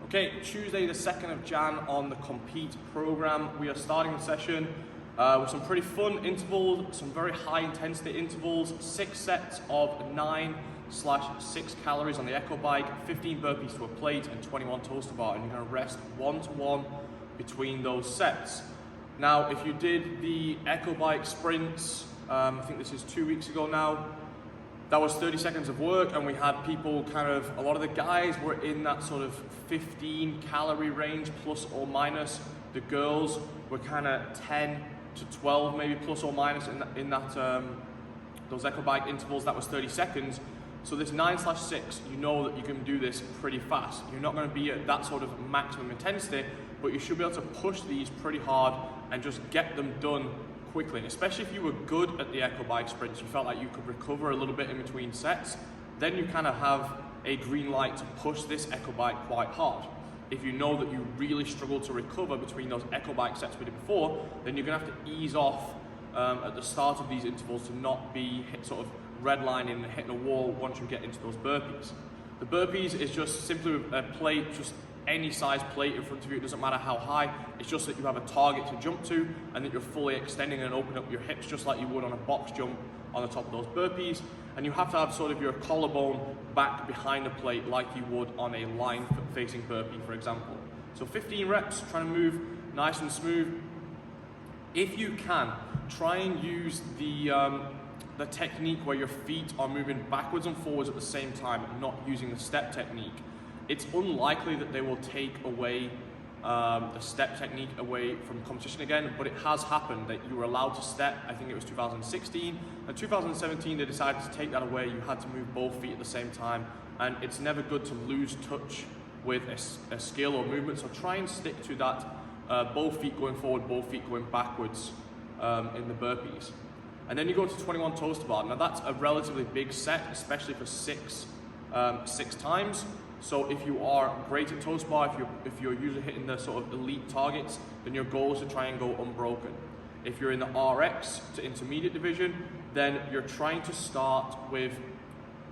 Okay, Tuesday the 2nd of Jan on the Compete program. We are starting the session with some pretty fun intervals, some very high intensity intervals, 6 sets of 9/6 calories on the Echo Bike, 15 burpees to a plate and 21 toes to bar, and you're gonna rest 1 to 1 between those sets. Now, if you did the Echo Bike sprints, I think this is 2 weeks ago now, that was 30 seconds of work, and we had people a lot of the guys were in that sort of 15 calorie range, plus or minus. The girls were kind of 10 to 12, maybe plus or minus in that those Echo Bike intervals. That was 30 seconds. So this 9/6, you know that you can do this pretty fast. You're not going to be at that sort of maximum intensity, but you should be able to push these pretty hard and just get them done quickly. Especially if you were good at the Echo Bike sprints, you felt like you could recover a little bit in between sets, then you kind of have a green light to push this Echo Bike quite hard. If you know that you really struggle to recover between those Echo Bike sets we did before, then you're going to have to ease off at the start of these intervals to not be sort of redlining and hitting a wall once you get into those burpees. The burpees is just simply a plate, just any size plate in front of you. It doesn't matter how high. It's just that you have a target to jump to and that you're fully extending and opening up your hips just like you would on a box jump on the top of those burpees. And you have to have sort of your collarbone back behind the plate like you would on a line facing burpee, for example. So 15 reps, trying to move nice and smooth. If you can, try and use the technique where your feet are moving backwards and forwards at the same time, not using the step technique. It's unlikely that they will take away the step technique away from competition again, but it has happened that you were allowed to step. I think it was 2016. And 2017, they decided to take that away. You had to move both feet at the same time, and it's never good to lose touch with a skill or movement, so try and stick to that both feet going forward, both feet going backwards in the burpees. And then you go to 21 toes to bar. Now that's a relatively big set, especially for six times. So if you are great at toes to bar, if you're usually hitting the sort of elite targets, then your goal is to try and go unbroken. If you're in the RX to intermediate division, then you're trying to start with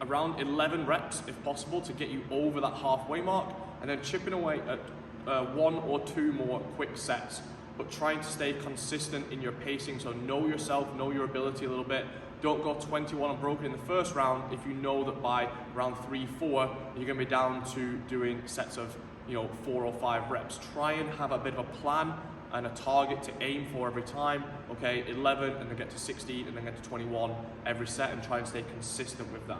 around 11 reps if possible to get you over that halfway mark, and then chipping away at 1 or 2 more quick sets. But trying to stay consistent in your pacing, so know yourself, know your ability a little bit. Don't go 21 unbroken in the first round if you know that by round 3, 4, you're gonna be down to doing sets of 4 or 5 reps. Try and have a bit of a plan and a target to aim for every time. Okay, 11 and then get to 16 and then get to 21 every set, and try and stay consistent with that.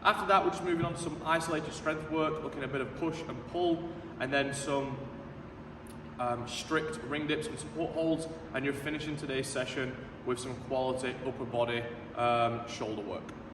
After that, we're just moving on to some isolated strength work, looking at a bit of push and pull, and then some strict ring dips and support holds, and you're finishing today's session with some quality upper body shoulder work.